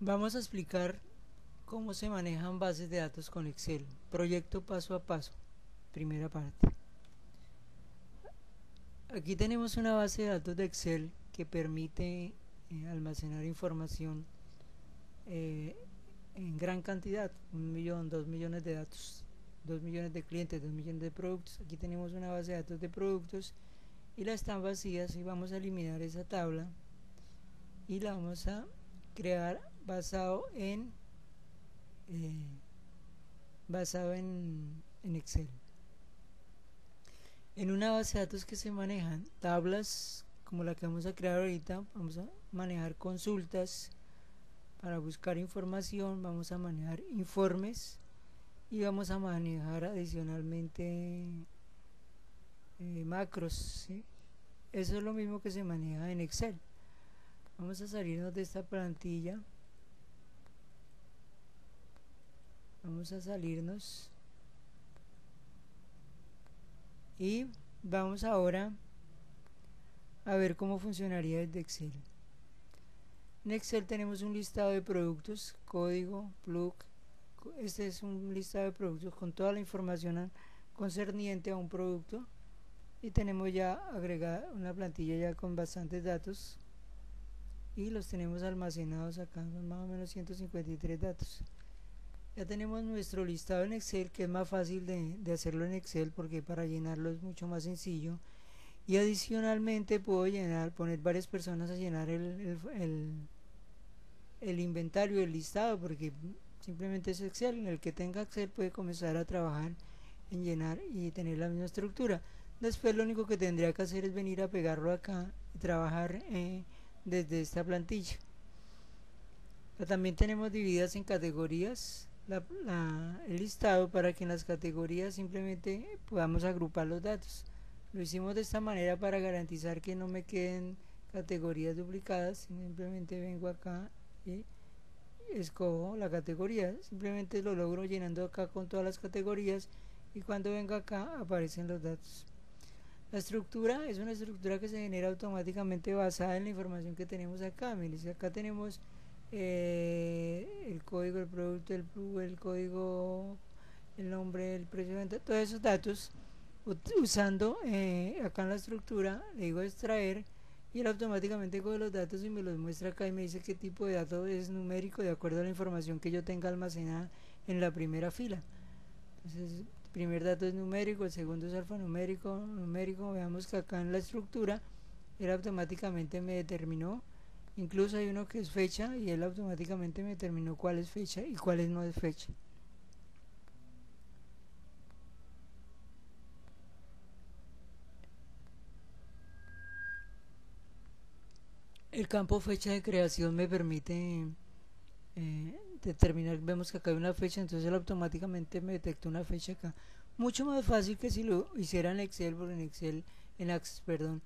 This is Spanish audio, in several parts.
Vamos a explicar cómo se manejan bases de datos con Excel. Proyecto paso a paso. Primera parte. Aquí tenemos una base de datos de Excel que permite almacenar información en gran cantidad, 1.000.000, 2.000.000 de datos, 2.000.000 de clientes, 2.000.000 de productos. Aquí tenemos una base de datos de productos y las están vacías, y vamos a eliminar esa tabla y la vamos a crear basado en Excel. En una base de datos que se manejan tablas como la que vamos a crear ahorita, vamos a manejar consultas para buscar información, vamos a manejar informes y vamos a manejar adicionalmente macros, ¿sí? Eso es lo mismo que se maneja en Excel. Vamos a salirnos de esta plantilla, vamos a salirnos y vamos ahora a ver cómo funcionaría desde Excel. En Excel tenemos un listado de productos, código, plug. Este es un listado de productos con toda la información concerniente a un producto, y tenemos ya agregada una plantilla ya con bastantes datos y los tenemos almacenados acá, más o menos 153 datos. Ya tenemos nuestro listado en Excel, que es más fácil de hacerlo en Excel porque para llenarlo es mucho más sencillo, y adicionalmente puedo poner varias personas a llenar el inventario, el listado, porque simplemente es Excel. El que tenga Excel puede comenzar a trabajar en llenar y tener la misma estructura. Después lo único que tendría que hacer es venir a pegarlo acá y trabajar desde esta plantilla. Pero también tenemos divididas en categorías el listado, para que en las categorías simplemente podamos agrupar los datos. Lo hicimos de esta manera para garantizar que no me queden categorías duplicadas. Simplemente vengo acá y escojo la categoría, simplemente lo logro llenando acá con todas las categorías, y cuando venga acá aparecen los datos. La estructura es una estructura que se genera automáticamente basada en la información que tenemos acá. Miren, si acá tenemos el código del producto, el código, el nombre, el precio de venta, todos esos datos, usando acá en la estructura le digo extraer, y él automáticamente coge los datos y me los muestra acá y me dice qué tipo de dato es numérico de acuerdo a la información que yo tenga almacenada en la primera fila. Entonces, el primer dato es numérico, el segundo es numérico. Veamos que acá en la estructura él automáticamente me determinó, incluso hay uno que es fecha, y él automáticamente me determinó cuál es fecha y cuál no es fecha. El campo fecha de creación me permite determinar, vemos que acá hay una fecha, entonces él automáticamente me detecta una fecha acá. Mucho más fácil que si lo hiciera en Excel, porque en Access, perdón,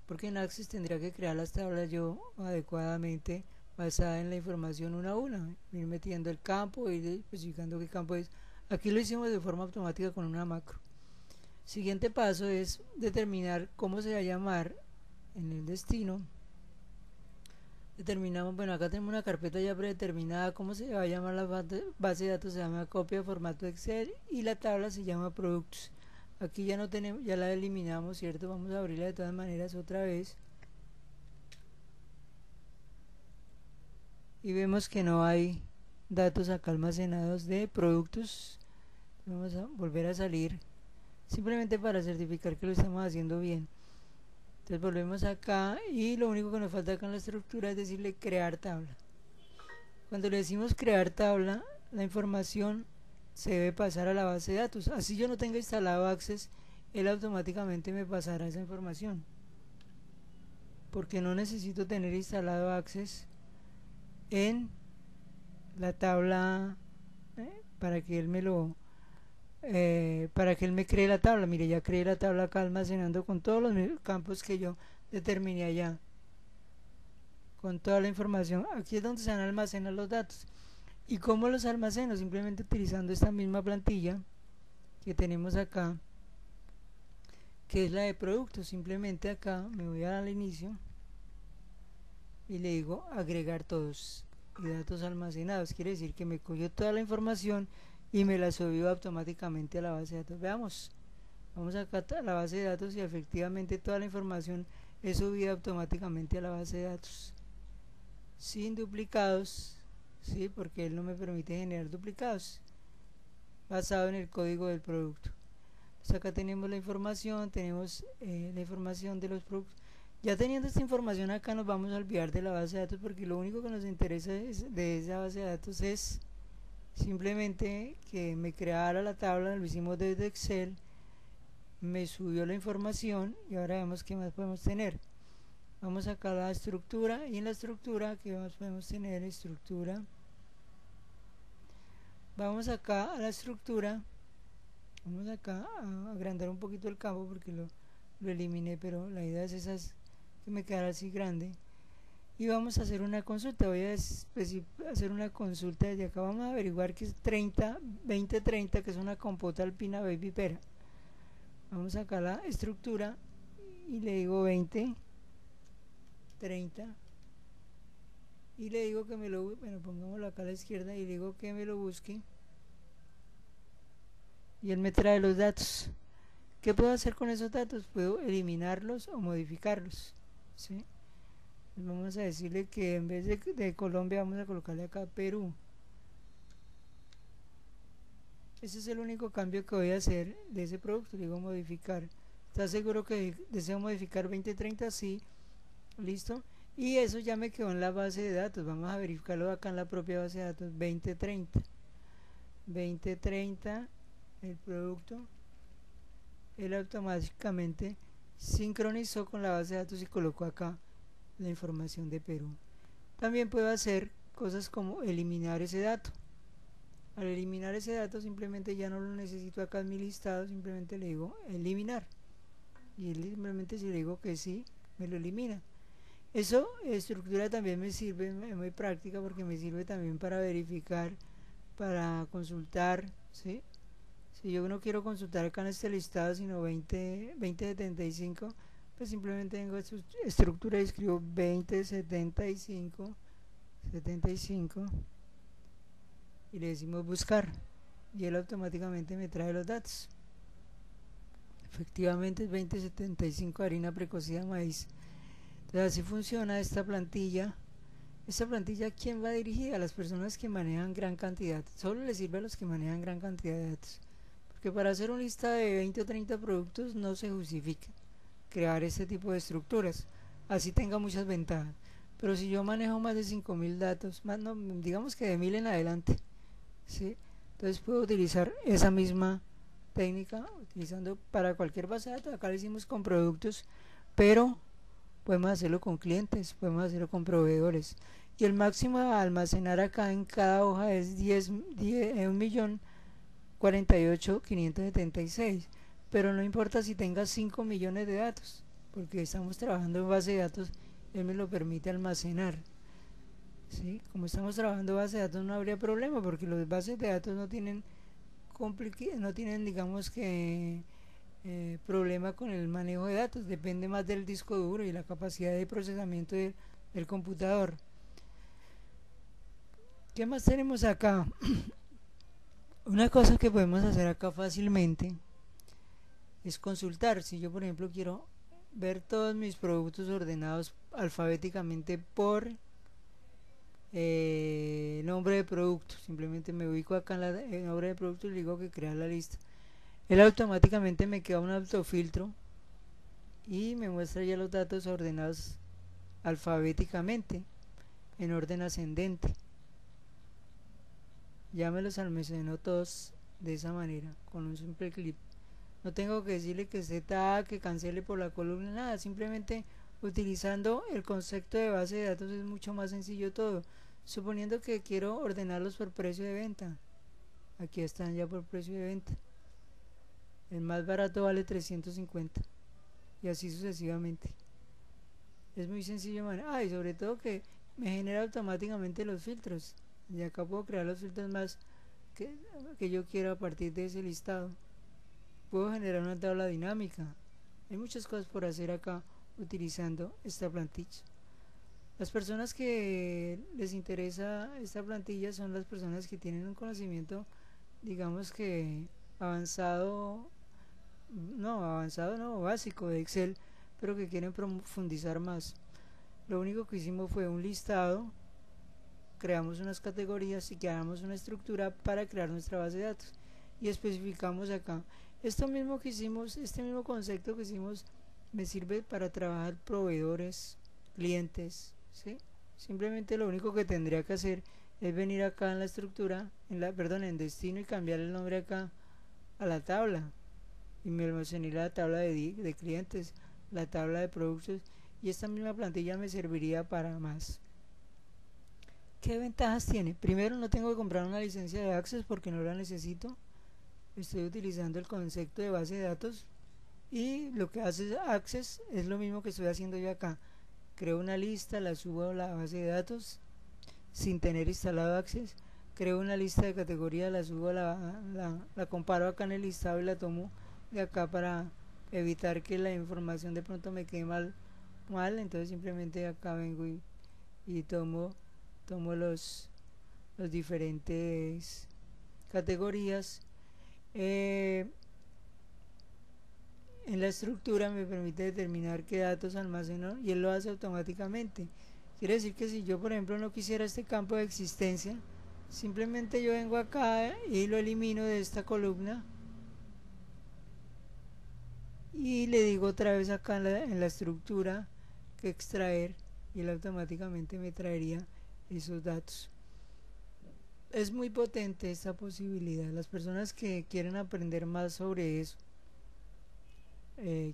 porque en Access tendría que crear las tablas yo adecuadamente basada en la información una a una, ir metiendo el campo, ir especificando qué campo es. Aquí lo hicimos de forma automática con una macro. Siguiente paso es determinar cómo se va a llamar en el destino. Determinamos, bueno, acá tenemos una carpeta ya predeterminada. Cómo se va a llamar la base de datos, se llama copia de formato Excel, y la tabla se llama productos. Aquí ya no tenemos, ya la eliminamos, cierto. Vamos a abrirla de todas maneras otra vez y vemos que no hay datos acá almacenados de productos. Vamos a volver a salir simplemente para certificar que lo estamos haciendo bien. Entonces volvemos acá y lo único que nos falta acá en la estructura es decirle crear tabla. Cuando le decimos crear tabla, la información se debe pasar a la base de datos. Así yo no tenga instalado Access, él automáticamente me pasará esa información, porque no necesito tener instalado Access en la tabla para que él me lo para que él me cree la tabla. Mire, ya creé la tabla acá almacenando con todos los campos que yo determiné allá, con toda la información. Aquí es donde se van a almacenar los datos. ¿Y cómo los almaceno? Simplemente utilizando esta misma plantilla que tenemos acá, que es la de productos. Simplemente acá me voy al inicio y le digo agregar todos. y datos almacenados. Quiere decir que me cogió toda la información y me la subió automáticamente a la base de datos. Veamos, vamos acá a la base de datos y efectivamente toda la información es subida automáticamente a la base de datos sin duplicados, ¿sí? Porque él no me permite generar duplicados basado en el código del producto. Entonces acá tenemos la información, tenemos la información de los productos. Ya teniendo esta información acá nos vamos a olvidar de la base de datos, porque lo único que nos interesa de esa base de datos es simplemente que me creara la tabla, lo hicimos desde Excel, me subió la información y ahora vemos qué más podemos tener. Vamos acá a la estructura, y en la estructura que más podemos tener, estructura, vamos acá a la estructura, vamos acá a agrandar un poquito el campo porque lo eliminé, pero la idea es esa, es que me quedara así grande. Y vamos a hacer una consulta, voy a hacer una consulta desde acá, vamos a averiguar que es 2030, que es una compota alpina baby pera. Vamos acá a la estructura y le digo 2030 y le digo que me lo, bueno, pongámoslo acá a la izquierda y le digo que me lo busque y él me trae los datos. ¿Qué puedo hacer con esos datos? Puedo eliminarlos o modificarlos, ¿sí? Vamos a decirle que en vez de Colombia vamos a colocarle acá Perú. Ese es el único cambio que voy a hacer de ese producto. Le digo modificar. ¿Estás seguro que deseo modificar 2030? Sí. Listo. Y eso ya me quedó en la base de datos. Vamos a verificarlo acá en la propia base de datos. 2030 el producto. Él automáticamente sincronizó con la base de datos y colocó acá la información de Perú. También puedo hacer cosas como eliminar ese dato. Al eliminar ese dato simplemente ya no lo necesito acá en mi listado, simplemente le digo eliminar y él simplemente, si le digo que sí, me lo elimina. Eso, estructura, también me sirve, es muy práctica porque me sirve también para verificar, para consultar, ¿sí? Si yo no quiero consultar acá en este listado sino 2075, pues simplemente tengo estructura y escribo 2075 y le decimos buscar y él automáticamente me trae los datos. Efectivamente es 2075 harina precocida maíz. Entonces así funciona esta plantilla. Esta plantilla, ¿a quién va dirigida? A las personas que manejan gran cantidad. Solo le sirve a los que manejan gran cantidad de datos, porque para hacer una lista de 20 o 30 productos no se justifica crear este tipo de estructuras, así tenga muchas ventajas. Pero si yo manejo más de 5000 datos, más no, digamos que de 1000 en adelante, ¿sí? Entonces puedo utilizar esa misma técnica utilizando para cualquier base de datos. Acá lo hicimos con productos, pero podemos hacerlo con clientes, podemos hacerlo con proveedores, y el máximo a almacenar acá en cada hoja es 1.048.576, pero no importa si tenga 5 millones de datos, porque estamos trabajando en base de datos, él me lo permite almacenar, ¿sí? Como estamos trabajando en base de datos no habría problema, porque los bases de datos no tienen digamos que problema con el manejo de datos, depende más del disco duro y la capacidad de procesamiento del computador. ¿Qué más tenemos acá? Una cosa que podemos hacer acá fácilmente es consultar. Si yo por ejemplo quiero ver todos mis productos ordenados alfabéticamente por nombre de producto, simplemente me ubico acá en el nombre de producto y le digo que crea la lista. Él automáticamente me queda un autofiltro y me muestra ya los datos ordenados alfabéticamente en orden ascendente. Ya me los almacenó todos de esa manera, con un simple clip. No tengo que decirle que Z, que cancele por la columna, nada, simplemente utilizando el concepto de base de datos es mucho más sencillo todo. Suponiendo que quiero ordenarlos por precio de venta, aquí están ya por precio de venta. El más barato vale 350 y así sucesivamente. Es muy sencillo, y sobre todo que me genera automáticamente los filtros, y acá puedo crear los filtros más que yo quiera a partir de ese listado. Puedo generar una tabla dinámica. Hay muchas cosas por hacer acá utilizando esta plantilla. Las personas que les interesa esta plantilla son las personas que tienen un conocimiento, digamos que avanzado, no, básico de Excel, pero que quieren profundizar más. Lo único que hicimos fue un listado, creamos unas categorías y creamos una estructura para crear nuestra base de datos y especificamos acá. Esto mismo que hicimos, este mismo concepto que hicimos, me sirve para trabajar proveedores, clientes, ¿sí? Simplemente lo único que tendría que hacer es venir acá en la estructura, en destino, y cambiar el nombre acá a la tabla, y me almacené la tabla de clientes, la tabla de productos, y esta misma plantilla me serviría para más. ¿Qué ventajas tiene? Primero, no tengo que comprar una licencia de Access porque no la necesito. Estoy utilizando el concepto de base de datos, y lo que hace Access es lo mismo que estoy haciendo yo acá. Creo una lista, la subo a la base de datos sin tener instalado Access. Creo una lista de categorías, la subo, la comparo acá en el listado y la tomo de acá para evitar que la información de pronto me quede mal. Entonces simplemente acá vengo y tomo los diferentes categorías. En la estructura me permite determinar qué datos almaceno y él lo hace automáticamente. Quiere decir que si yo, por ejemplo, no quisiera este campo de existencia, simplemente yo vengo acá y lo elimino de esta columna y le digo otra vez acá en la estructura que extraer, y él automáticamente me traería esos datos. Es muy potente esta posibilidad. Las personas que quieren aprender más sobre eso,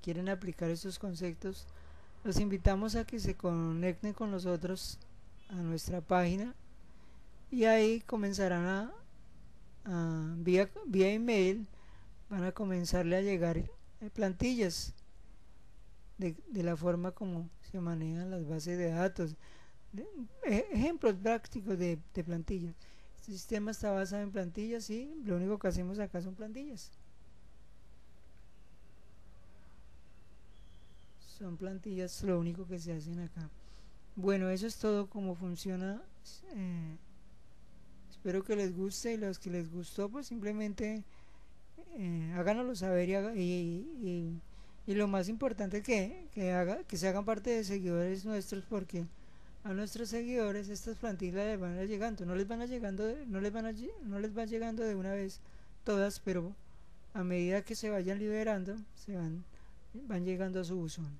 quieren aplicar estos conceptos, los invitamos a que se conecten con nosotros a nuestra página, y ahí comenzarán vía email van a comenzarle a llegar plantillas de la forma como se manejan las bases de datos, ejemplos prácticos de plantillas. Este sistema está basado en plantillas y lo único que hacemos acá son plantillas. Son plantillas lo único que se hacen acá. Bueno, eso es todo como funciona. Espero que les guste, y los que les gustó pues simplemente háganoslo saber, y lo más importante es que se hagan parte de seguidores nuestros, porque a nuestros seguidores estas plantillas les van a llegando, no les va llegando de una vez todas, pero a medida que se vayan liberando van llegando a su buzón.